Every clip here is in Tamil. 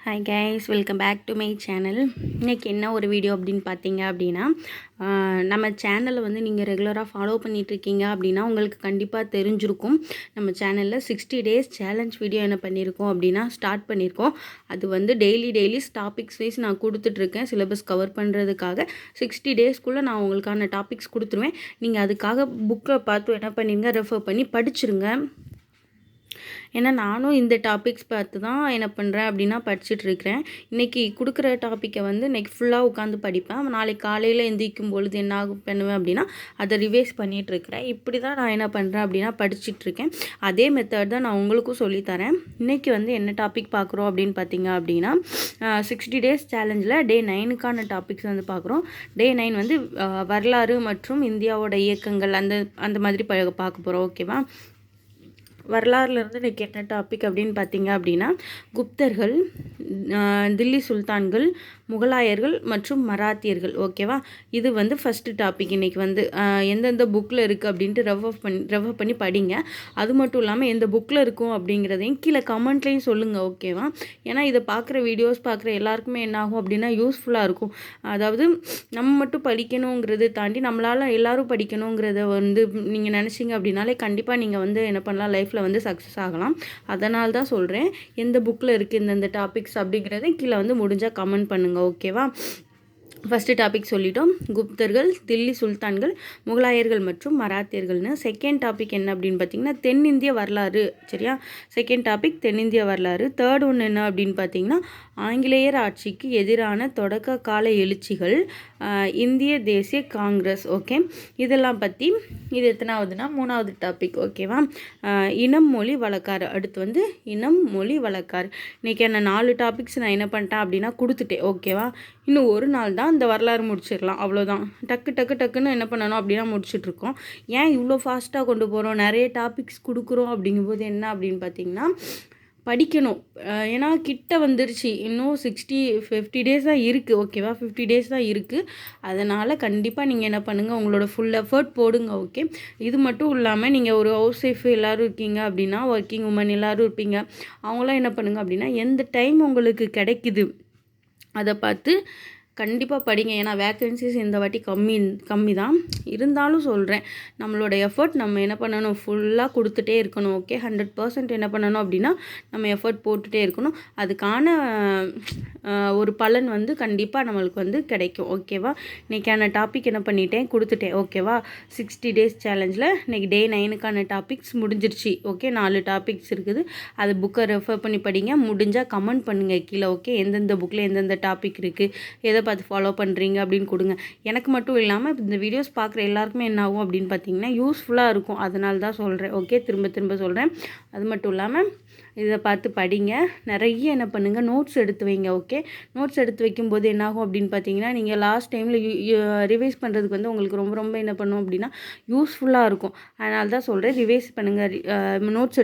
Hi guys, welcome back to my channel. இன்றைக்கி என்ன ஒரு வீடியோ அப்படின்னு பார்த்தீங்க அப்படின்னா, நம்ம சேனலை வந்து நீங்கள் ரெகுலராக ஃபாலோ பண்ணிகிட்ருக்கீங்க அப்படின்னா உங்களுக்கு கண்டிப்பாக தெரிஞ்சிருக்கும். நம்ம சேனலில் 60 டேஸ் சேலஞ்ச் வீடியோ என்ன பண்ணியிருக்கோம் அப்படின்னா ஸ்டார்ட் பண்ணியிருக்கோம். அது வந்து டெய்லி டாபிக்ஸ் வைஸ் நான் கொடுத்துட்ருக்கேன். சிலபஸ் கவர் பண்ணுறதுக்காக 60 டேஸ்க்குள்ளே நான் உங்களுக்கான டாபிக்ஸ் கொடுத்துருவேன். நீங்கள் அதுக்காக புக்கை பார்த்து என்ன பண்ணிடுங்க, ரெஃபர் பண்ணி படிச்சுருங்க. ஏன்னா நானும் இந்த டாபிக்ஸ் பார்த்து தான் என்ன பண்ணுறேன் அப்படின்னா படிச்சுட்ருக்கிறேன். இன்றைக்கி கொடுக்குற டாப்பிக்கை வந்து இன்றைக்கி ஃபுல்லாக உட்காந்து படிப்பேன். நாளைக்கு காலையில் எந்திரிக்கும் பொழுது என்ன பண்ணுவேன் அப்படின்னா அதை ரிவைஸ் பண்ணிகிட்ருக்கிறேன். இப்படி தான் நான் என்ன பண்ணுறேன் அப்படின்னா படிச்சுட்ருக்கேன். அதே மெத்தட் தான் நான் உங்களுக்கும் சொல்லித்தரேன். இன்றைக்கி வந்து என்ன டாபிக் பார்க்குறோம் அப்படின்னு பார்த்தீங்க அப்படின்னா 60 டேஸ் சேலஞ்சில் டே 9க்கான டாபிக்ஸ் வந்து பார்க்குறோம். டே 9 வந்து வரலாறு மற்றும் இந்தியாவோட இயக்கங்கள் அந்த மாதிரி பார்க்க போகிறோம். ஓகேவா? வரலாறுலேருந்து இன்றைக்கி என்ன டாபிக் அப்படின்னு பார்த்தீங்க அப்படின்னா குப்தர்கள், தில்லி சுல்தான்கள், முகலாயர்கள் மற்றும் மராத்தியர்கள். ஓகேவா? இது வந்து ஃபஸ்ட்டு டாபிக். இன்றைக்கி வந்து எந்தெந்த புக்கில் இருக்குது அப்படின்ட்டு ரெஃபர் பண்ணி படிங்க. அது மட்டும் இல்லாமல் எந்த புக்கில் இருக்கும் அப்படிங்கிறதையும் கீழே கமெண்ட்லேயும் சொல்லுங்கள். ஓகேவா? ஏன்னா இதை பார்க்குற வீடியோஸ் பார்க்குற எல்லாருக்குமே என்ன ஆகும் அப்படின்னா யூஸ்ஃபுல்லாக இருக்கும். அதாவது நம்ம மட்டும் படிக்கணுங்கிறத தாண்டி நம்மளால் எல்லோரும் படிக்கணுங்கிறத வந்து நீங்கள் நினச்சிங்க அப்படின்னாலே கண்டிப்பாக நீங்கள் வந்து என்ன பண்ணலாம், லைஃப்பில் வந்து சக்ஸஸ் ஆகலாம். அதனால தான் சொல்கிறேன், எந்த புக்கில் இருக்குது இந்தந்த டாபிக்ஸ் அப்படிங்கிறத கீழே வந்து முடிஞ்சால் கமெண்ட் பண்ணுங்கள். ஓகேவா? ஃபஸ்ட்டு டாபிக் சொல்லிட்டோம், குப்தர்கள், தில்லி சுல்தான்கள், முகலாயர்கள் மற்றும் மராத்தியர்கள்னு. செகண்ட் டாபிக் என்ன அப்படின்னு பார்த்தீங்கன்னா தென்னிந்திய வரலாறு. சரியா? செகண்ட் டாபிக் தென்னிந்திய வரலாறு. தேர்ட் ஒன்று என்ன அப்படின்னு பார்த்தீங்கன்னா ஆங்கிலேயர் ஆட்சிக்கு எதிரான தொடக்க கால எழுச்சிகள், இந்திய தேசிய காங்கிரஸ். ஓகே, இதெல்லாம் பற்றி இது எத்தனாவதுன்னா 3வது டாபிக். ஓகேவா? இனம் மொழி வழக்காறு. அடுத்து வந்து இனம் மொழி வழக்காறு. இன்றைக்கி என்ன 4 டாபிக்ஸ் நான் என்ன பண்ணிட்டேன் அப்படின்னா கொடுத்துட்டேன். ஓகேவா? இன்னும் ஒரு நாள் தான் இந்த வரலாறு முடிச்சிடலாம். அவ்வளோதான். டக்குன்னு என்ன பண்ணணும் அப்படின்னா முடிச்சிட்ருக்கோம். ஏன் இவ்வளோ ஃபாஸ்ட்டாக கொண்டு போகிறோம், நிறைய டாபிக்ஸ் கொடுக்குறோம் அப்படிங்கும்போது என்ன அப்படின்னு பார்த்தீங்கன்னா படிக்கணும். ஏன்னா கிட்ட வந்துருச்சு. இன்னும் 50 டேஸ் தான் இருக்குது. ஓகேவா? 50 டேஸ் தான் இருக்குது. அதனால் கண்டிப்பாக நீங்கள் என்ன பண்ணுங்கள், உங்களோட ஃபுல் எஃபர்ட் போடுங்க. ஓகே, இது மட்டும் இல்லாமல் நீங்கள் ஒரு ஹவுஸ் ஒய்ஃப் எல்லோரும் இருக்கீங்க அப்படின்னா, ஒர்க்கிங் உமன் எல்லோரும் இருப்பீங்க. அவங்களாம் என்ன பண்ணுங்கள் அப்படின்னா எந்த டைம் உங்களுக்கு கிடைக்குது அதை பார்த்து கண்டிப்பாக படிங்க. ஏன்னா வேக்கன்சிஸ் இந்த வாட்டி கம்மி தான். இருந்தாலும் சொல்கிறேன், நம்மளோட எஃபர்ட் நம்ம என்ன பண்ணணும், ஃபுல்லாக கொடுத்துட்டே இருக்கணும். ஓகே, 100% என்ன பண்ணணும் அப்படின்னா நம்ம எஃபர்ட் போட்டுகிட்டே இருக்கணும். அதுக்கான ஒரு பலன் வந்து கண்டிப்பாக நம்மளுக்கு வந்து கிடைக்கும். ஓகேவா? இன்றைக்கான டாபிக் என்ன பண்ணிட்டேன், கொடுத்துட்டேன். ஓகேவா? 60 டேஸ் சேலஞ்சில் இன்றைக்கி டே 9க்கான டாபிக்ஸ் முடிஞ்சிருச்சு. ஓகே, 4 டாபிக்ஸ் இருக்குது. அது புக்கை ரெஃபர் பண்ணி படிங்க. முடிஞ்சால் கமெண்ட் பண்ணுங்கள் கீழே. ஓகே, எந்தெந்த புக்கில் எந்தெந்த டாபிக் இருக்குது, எதை பார்த்து ஃபாலோ பண்ணுறீங்க அப்படின்னு கொடுங்க. எனக்கு மட்டும் இல்லாமல் இந்த வீடியோஸ் பார்க்குற எல்லாருக்குமே என்ன ஆகும் அப்படின்னு பார்த்தீங்கன்னா யூஸ்ஃபுல்லாக இருக்கும். அதனால தான் சொல்கிறேன். ஓகே, திரும்ப சொல்கிறேன். அது மட்டும் இல்லாமல் இதை பார்த்து படிங்க. நிறைய என்ன பண்ணுங்கள், நோட்ஸ் எடுத்து வைங்க. ஓகே, நோட்ஸ் எடுத்து வைக்கும்போது என்னாகும் அப்படின்னு பார்த்தீங்கன்னா நீங்கள் லாஸ்ட் டைமில் ரிவைஸ் பண்ணுறதுக்கு வந்து உங்களுக்கு ரொம்ப என்ன பண்ணும் அப்படின்னா யூஸ்ஃபுல்லாக இருக்கும். அதனால தான் சொல்கிறேன், ரிவைஸ் பண்ணுங்கள், நோட்ஸ்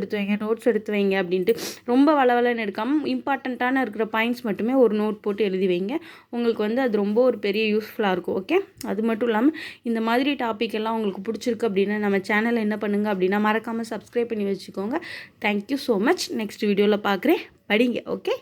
எடுத்து வைங்க அப்படின்ட்டு. ரொம்ப வளவலன்னு எடுக்காமல் இம்பார்ட்டண்ட்டான இருக்கிற பாயிண்ட்ஸ் மட்டுமே ஒரு நோட் போட்டு எழுதி வைங்க. உங்களுக்கு வந்து அது ரொம்ப ஒரு பெரிய யூஸ்ஃபுல்லாக இருக்கும். ஓகே, அது மட்டும் இல்லாமல் இந்த மாதிரி டாபிக் எல்லாம் உங்களுக்கு பிடிச்சிருக்கு அப்படின்னா நம்ம சேனலை என்ன பண்ணுங்கள் அப்படின்னா மறக்காமல் சப்ஸ்கிரைப் பண்ணி வச்சுக்கோங்க. Thank you so much. நெக்ஸ்ட் வீடியோவில் பார்க்குறேன். படிங்க. ஓகே.